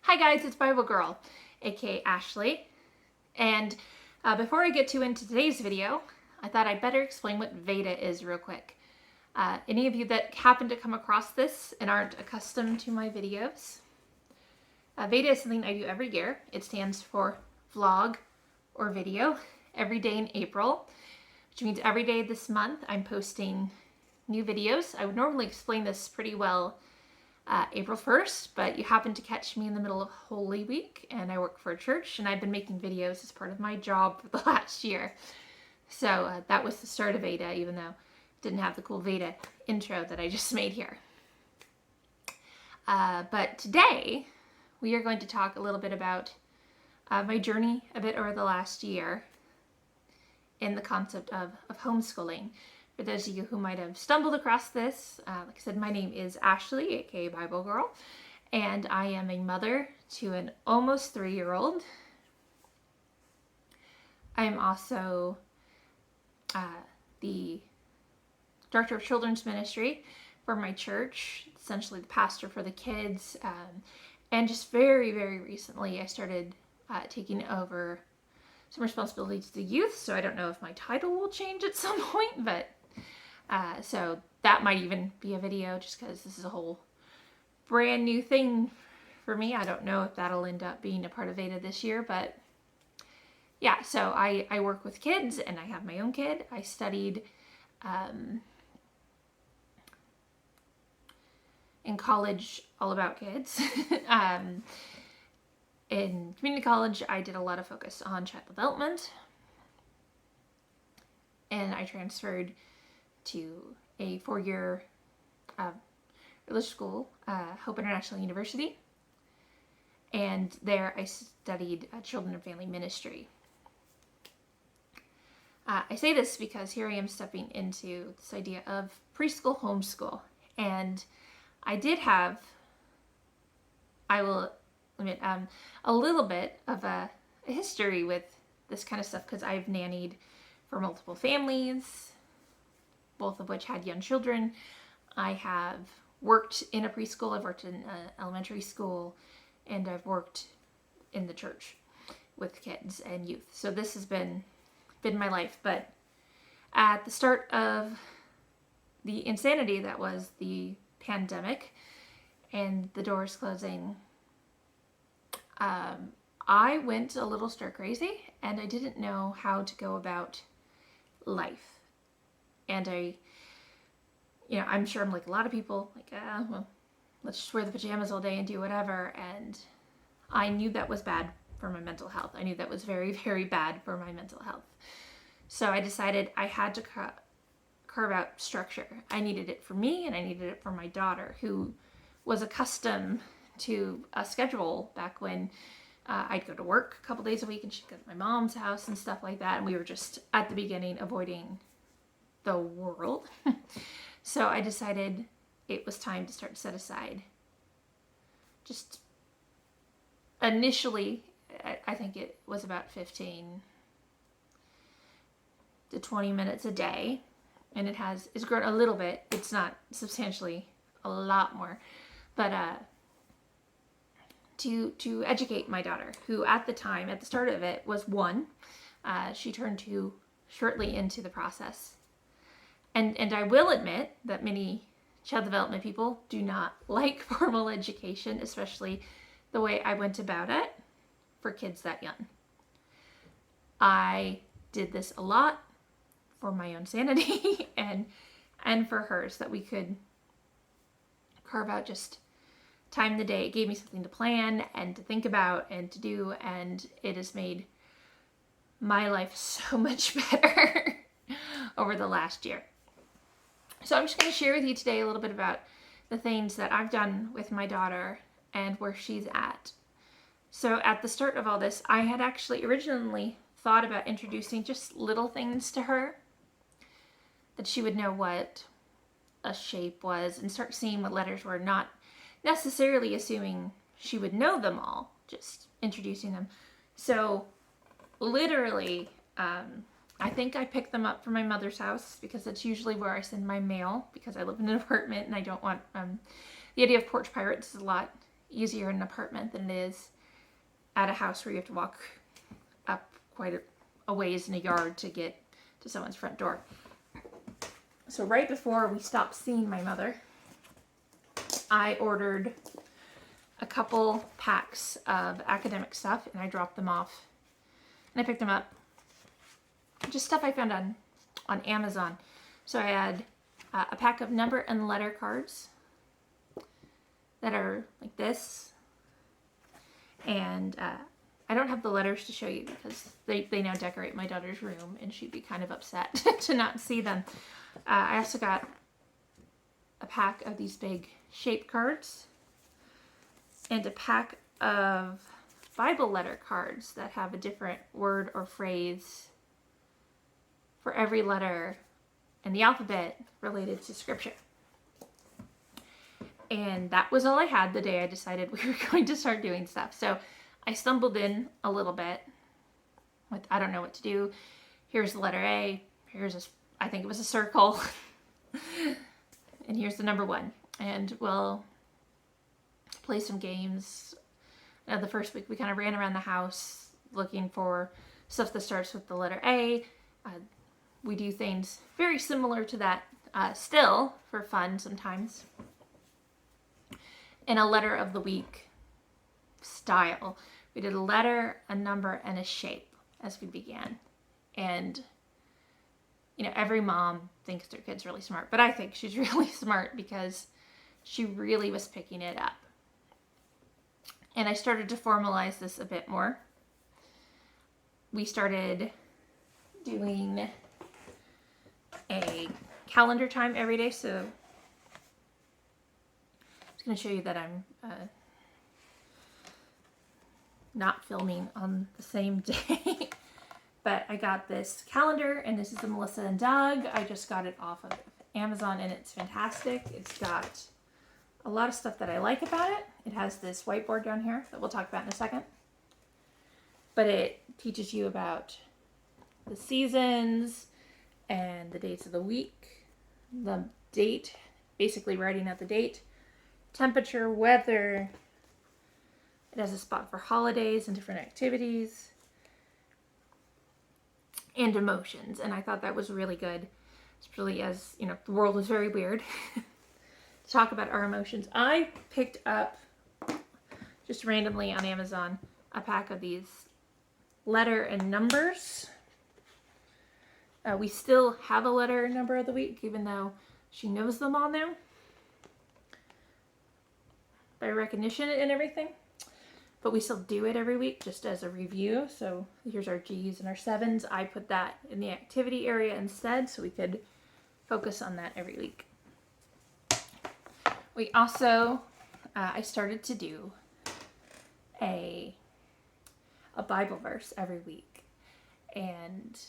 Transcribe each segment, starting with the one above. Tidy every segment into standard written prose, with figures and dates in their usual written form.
Hi guys, it's Bible Girl, aka Ashley, and before I get into today's video, I thought I'd better explain what VEDA is real quick. Any of you that happen to come across this and aren't accustomed to my videos, VEDA is something I do every year. It stands for vlog or video every day in April, which means every day this month I'm posting new videos. I would normally explain this pretty well April 1st, but you happen to catch me in the middle of Holy Week, and I work for a church, and I've been making videos as part of my job for the last year. So that was the start of VEDA, even though I didn't have the cool VEDA intro that I just made here. But today, we are going to talk a little bit about my journey a bit over the last year in the concept of homeschooling. For those of you who might have stumbled across this, like I said, my name is Ashley, aka Bible Girl, and I am a mother to an almost 3-year-old. I am also the director of children's ministry for my church, essentially the pastor for the kids, and just very, very recently I started taking over some responsibilities to the youth, so I don't know if my title will change at some point, but so that might even be a video just because this is a whole brand new thing for me. I don't know if that'll end up being a part of VEDA this year, but yeah, so I work with kids and I have my own kid. I studied in college all about kids. In community college, I did a lot of focus on child development, and I transferred to a 4-year religious school, Hope International University, and there I studied children and family ministry. I say this because here I am stepping into this idea of preschool homeschool, and I did have, I will admit, a little bit of a history with this kind of stuff because I've nannied for multiple families, both of which had young children. I have worked in a preschool, I've worked in elementary school, and I've worked in the church with kids and youth. So this has been my life. But at the start of the insanity that was the pandemic and the doors closing, I went a little stir crazy and I didn't know how to go about life. And I'm sure I'm like a lot of people, like, well, let's just wear the pajamas all day and do whatever. And I knew that was bad for my mental health. I knew that was very, very bad for my mental health. So I decided I had to carve out structure. I needed it for me and I needed it for my daughter, who was accustomed to a schedule back when I'd go to work a couple days a week and she'd go to my mom's house and stuff like that. And we were just at the beginning avoiding the world. So I decided it was time to start to set aside, just initially, I think it was about 15 to 20 minutes a day, and it's grown a little bit. It's not substantially a lot more, but to educate my daughter, who at the time, at the start of it, was 1. She turned 2 shortly into the process. And I will admit that many child development people do not like formal education, especially the way I went about it for kids that young. I did this a lot for my own sanity and for hers, that we could carve out just time in the day. It gave me something to plan and to think about and to do, and it has made my life so much better over the last year. So I'm just going to share with you today a little bit about the things that I've done with my daughter and where she's at. So at the start of all this, I had actually originally thought about introducing just little things to her, that she would know what a shape was and start seeing what letters were, not necessarily assuming she would know them all, just introducing them. So literally, I think I picked them up from my mother's house because that's usually where I send my mail, because I live in an apartment and I don't want, the idea of porch pirates is a lot easier in an apartment than it is at a house where you have to walk up quite a ways in a yard to get to someone's front door. So right before we stopped seeing my mother, I ordered a couple packs of academic stuff, and I dropped them off. And I picked them up. Just stuff I found on Amazon. So I had a pack of number and letter cards that are like this. And I don't have the letters to show you because they now decorate my daughter's room, and she'd be kind of upset to not see them. I also got a pack of these big shape cards and a pack of Bible letter cards that have a different word or phrase for every letter in the alphabet related to scripture. And that was all I had the day I decided we were going to start doing stuff. So I stumbled in a little bit with, I don't know what to do. Here's the letter A. I think it was a circle. And here's the number 1. And we'll play some games. The first week we kind of ran around the house looking for stuff that starts with the letter A. We do things very similar to that still for fun sometimes. In a letter of the week style. We did a letter, a number, and a shape as we began. And, every mom thinks their kid's really smart, but I think she's really smart because she really was picking it up. And I started to formalize this a bit more. We started doing a calendar time every day. So I'm just going to show you that I'm not filming on the same day. But I got this calendar, and this is the Melissa and Doug. I just got it off of Amazon, and it's fantastic. It's got a lot of stuff that I like about it. It has this whiteboard down here that we'll talk about in a second. But it teaches you about the seasons and the days of the week, the date, basically writing out the date, temperature, weather. It has a spot for holidays and different activities, and emotions. And I thought that was really good, especially as, the world is very weird. To talk about our emotions. I picked up, just randomly on Amazon, a pack of these letter and numbers. We still have a letter and number of the week, even though she knows them all now by recognition and everything. But we still do it every week just as a review. So here's our G's and our 7s. I put that in the activity area instead so we could focus on that every week. We also, I started to do a Bible verse every week. And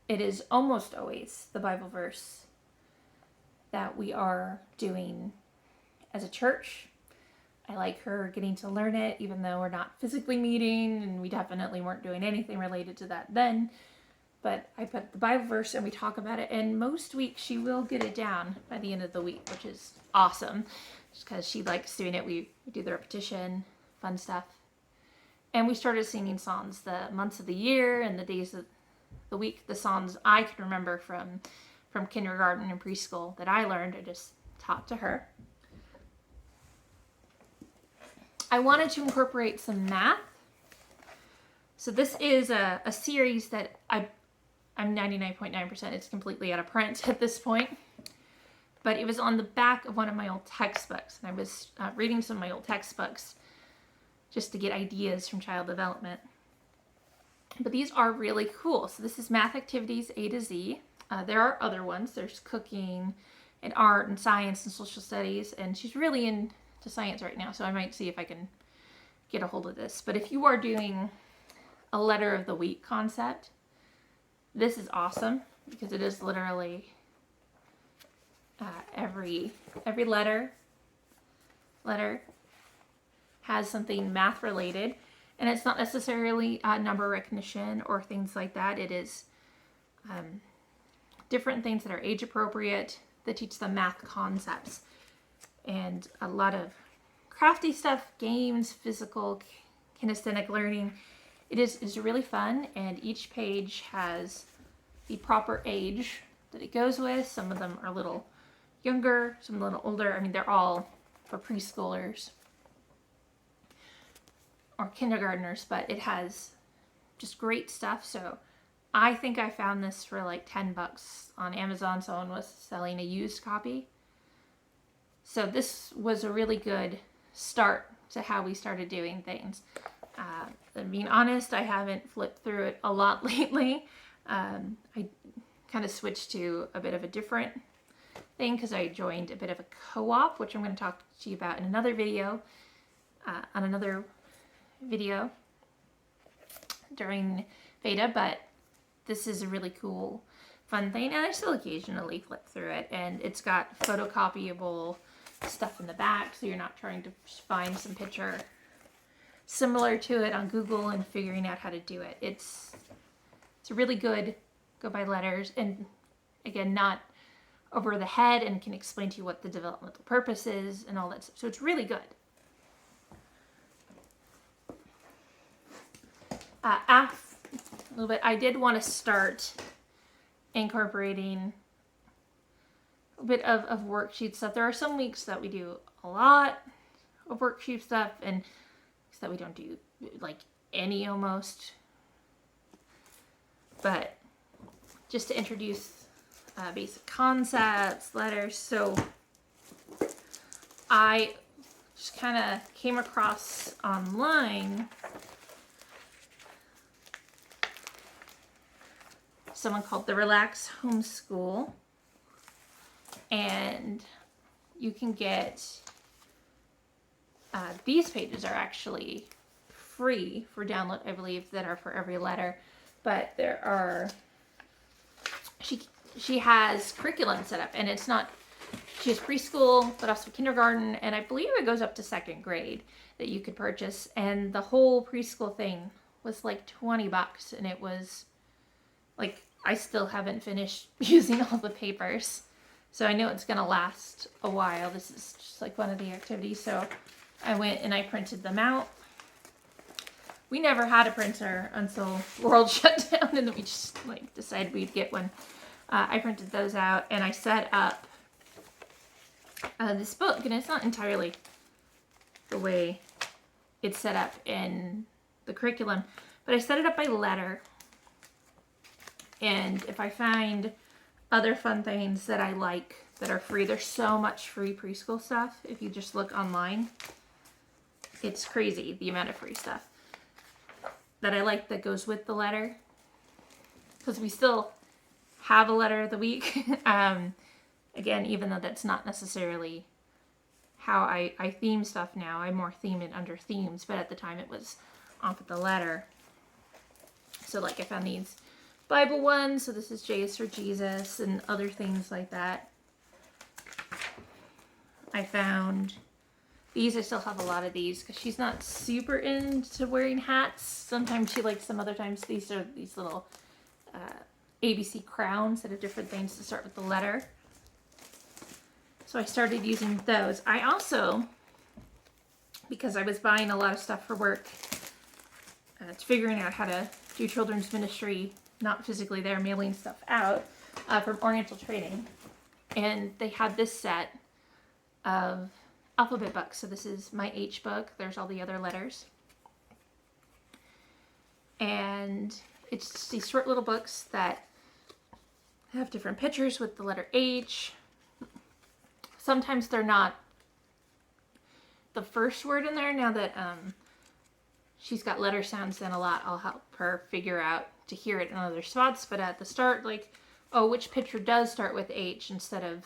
it is almost always the Bible verse that we are doing as a church. I like her getting to learn it, even though we're not physically meeting, and we definitely weren't doing anything related to that then. But I put the Bible verse and we talk about it, and most weeks she will get it down by the end of the week, which is awesome, just because she likes doing it. We do the repetition, fun stuff. And we started singing songs, the months of the year and the days of the week, the songs I can remember from kindergarten and preschool that I learned, I just taught to her. I wanted to incorporate some math. So this is a series that I'm 99.9% it's completely out of print at this point. But it was on the back of one of my old textbooks. And I was reading some of my old textbooks just to get ideas from child development. But these are really cool. So this is math activities A to Z. There are other ones. There's cooking and art and science and social studies. And she's really into science right now, so I might see if I can get a hold of this. But if you are doing a letter of the week concept, this is awesome because it is literally every letter has something math related, and it's not necessarily number recognition or things like that. It is different things that are age appropriate that teach them math concepts. And a lot of crafty stuff, games, physical, kinesthetic learning. It is really fun, and each page has the proper age that it goes with. Some of them are a little younger, some a little older. I mean, they're all for preschoolers or kindergartners, but it has just great stuff. So I think I found this for like $10 on Amazon. Someone was selling a used copy. So this was a really good start to how we started doing things. Being honest, I haven't flipped through it a lot lately. I kind of switched to a bit of a different thing because I joined a bit of a co-op, which I'm going to talk to you about in another video, during VEDA, but this is a really cool, fun thing, and I still occasionally flip through it, and it's got photocopiable stuff in the back, so you're not trying to find some picture similar to it on Google and figuring out how to do it. It's really good, go by letters, and again, not over the head, and can explain to you what the developmental purpose is and all that stuff. So it's really good. A little bit, I did want to start incorporating a bit of worksheet stuff. There are some weeks that we do a lot of worksheet stuff, and weeks that we don't do like any almost. But just to introduce basic concepts, letters. So I just kind of came across online someone called the Relax Homeschool, and you can get these pages are actually free for download, I believe, that are for every letter, but there are she has curriculum set up, and it's not, she has preschool but also kindergarten, and I believe it goes up to second grade that you could purchase, and the whole preschool thing was like $20, and it was like, I still haven't finished using all the papers, so I know it's gonna last a while. This is just like one of the activities, so I went and I printed them out. We never had a printer until the world shut down, and then we just like decided we'd get one. I printed those out, and I set up this book, and it's not entirely the way it's set up in the curriculum, but I set it up by letter. And if I find other fun things that I like that are free, there's so much free preschool stuff. If you just look online, it's crazy the amount of free stuff that I like that goes with the letter. Because we still have a letter of the week. Again, even though that's not necessarily how I theme stuff now. I more theme it under themes, but at the time it was off of the letter. So like I found these Bible ones, so this is J is for Jesus, and other things like that. I found these. I still have a lot of these because she's not super into wearing hats. Sometimes she likes them, other times these are these little ABC crowns that have different things to start with the letter. So I started using those. I also, because I was buying a lot of stuff for work, figuring out how to do children's ministry, not physically there, mailing stuff out from Oriental Trading. And they had this set of alphabet books. So this is my H book. There's all the other letters. And it's just these short little books that have different pictures with the letter H. Sometimes they're not the first word in there. Now that she's got letter sounds, then a lot I'll help her figure out to hear it in other spots. But at the start, like, oh, which picture does start with H instead of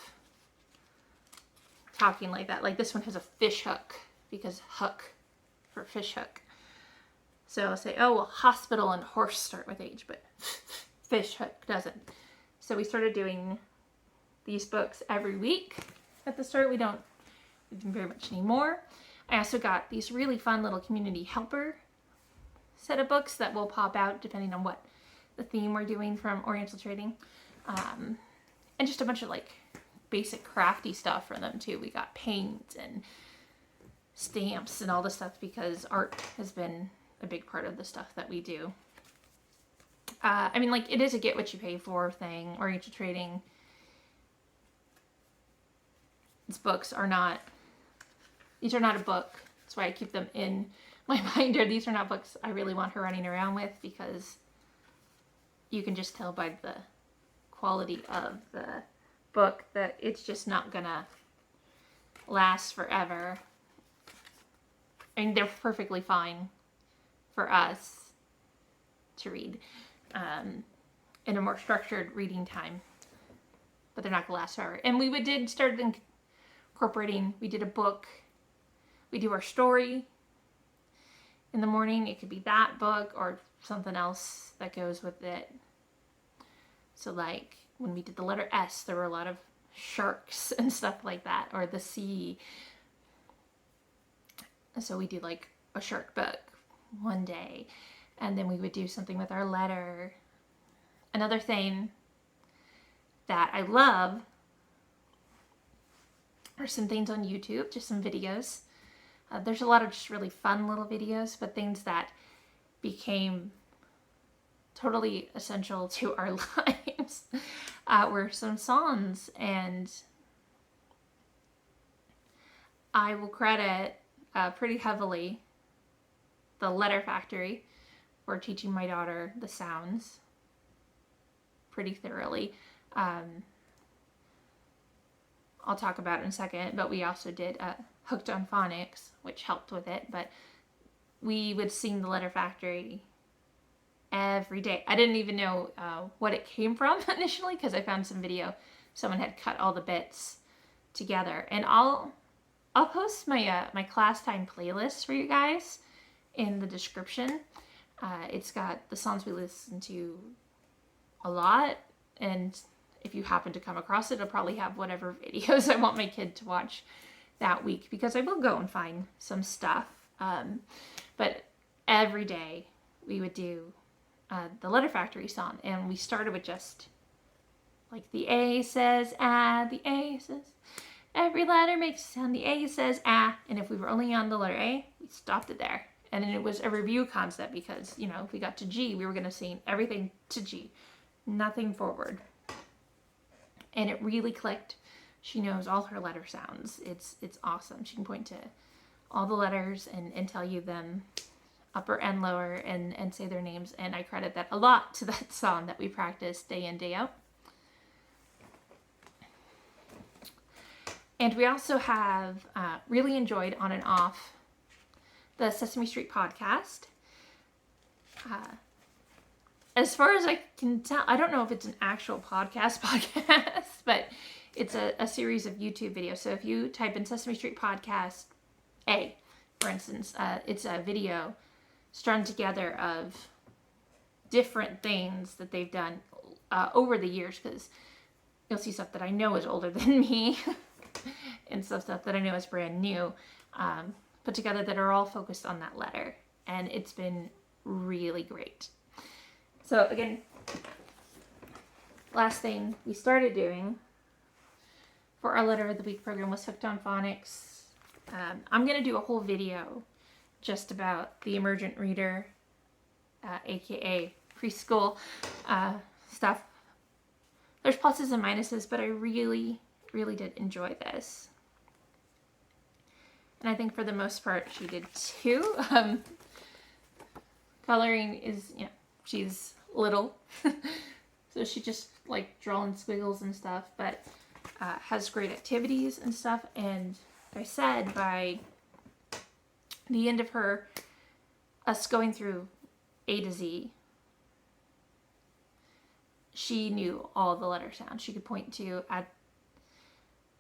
talking like that. Like this one has a fish hook because hook for fish hook. So I'll say, oh, well, hospital and horse start with H, but fish hook doesn't. So we started doing these books every week. At the start, we don't do very much anymore. I also got these really fun little community helper set of books that will pop out depending on what the theme we're doing from Oriental Trading. And just a bunch of like basic crafty stuff for them too. We got paint and stamps and all the stuff, because art has been a big part of the stuff that we do. I mean, like, it is a get what you pay for thing. Oriental trading. These books are not, these are not a book. That's why I keep them in my binder. These are not books I really want her running around with, because you can just tell by the quality of the book that it's just not gonna last forever. I mean, they're perfectly fine for us to read in a more structured reading time, but they're not gonna last forever. And we did start incorporating, we did a book, we do our story in the morning. It could be that book or something else that goes with it. So like when we did the letter S, there were a lot of sharks and stuff like that, or the C. So we did like a shark book one day, and then we would do something with our letter. Another thing that I love are some things on YouTube, just some videos. There's a lot of just really fun little videos, but things that became totally essential to our lives were some songs. And I will credit pretty heavily the Letter Factory for teaching my daughter the sounds pretty thoroughly. I'll talk about it in a second, but we also did Hooked on Phonics, which helped with it. But we would sing the Letter Factory every day. I didn't even know what it came from initially, because I found some video. Someone had cut all the bits together, and I'll post my my class time playlist for you guys in the description. It's got the songs we listen to a lot, and if you happen to come across it, it'll probably have whatever videos I want my kid to watch that week, because I will go and find some stuff. But every day we would do the Letter Factory song, and we started with just like the A says ah, the A says, every letter makes a sound, the A says ah, and if we were only on the letter A, we stopped it there. And then it was a review concept, because, you know, if we got to G, we were going to sing everything to G, nothing forward. And it really clicked. She knows all her letter sounds. It's awesome. She can point to all the letters and tell you them upper and lower, and say their names. And I credit that a lot to that song that we practice day in, day out. And we also have really enjoyed on and off the Sesame Street podcast. As far as I can tell, I don't know if it's an actual podcast, but it's a series of YouTube videos. So if you type in Sesame Street Podcast A, for instance, it's a video strung together of different things that they've done over the years, because you'll see stuff that I know is older than me and stuff that I know is brand new, put together, that are all focused on that letter. And it's been really great. So again, last thing we started doing for our Letter of the Week program was Hooked on Phonics. I'm going to do a whole video just about the emergent reader, aka preschool stuff. There's pluses and minuses, but I really, really did enjoy this. And I think for the most part she did too. Coloring is, you know, she's little, so she just like drawing squiggles and stuff, but has great activities and stuff. And like I said, by the end of us going through A to Z, she knew all the letter sounds. She could point to, at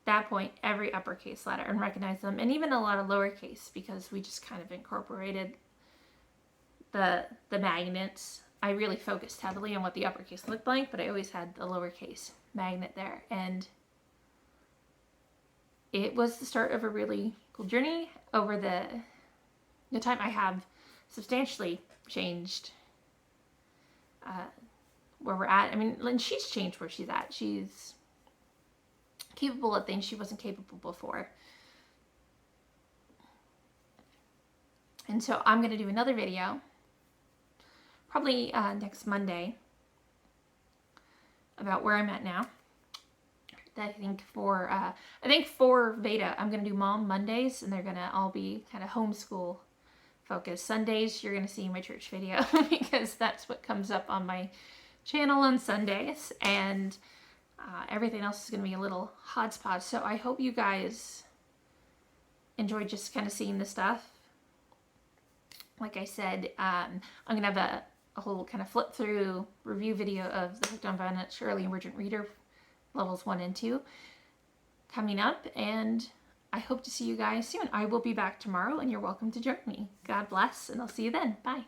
that point, every uppercase letter and recognize them, and even a lot of lowercase, because we just kind of incorporated the magnets. I really focused heavily on what the uppercase looked like, but I always had the lowercase magnet there. And it was the start of a really cool journey. Over the time, I have substantially changed where we're at. I mean, and she's changed where she's at. She's capable of things she wasn't capable before. And so I'm going to do another video, probably next Monday, about where I'm at now. I think for VEDA, I'm going to do Mom Mondays, and they're going to all be kind of homeschool focused. Sundays, you're going to see my church video because that's what comes up on my channel on Sundays, and everything else is going to be a little hodgepodge. So I hope you guys enjoy just kind of seeing the stuff. Like I said, I'm going to have a whole kind of flip through review video of the Hooked on Phonics Early Emergent Reader levels 1 and 2 coming up, and I hope to see you guys soon. I will be back tomorrow, and you're welcome to join me. God bless, and I'll see you then. Bye.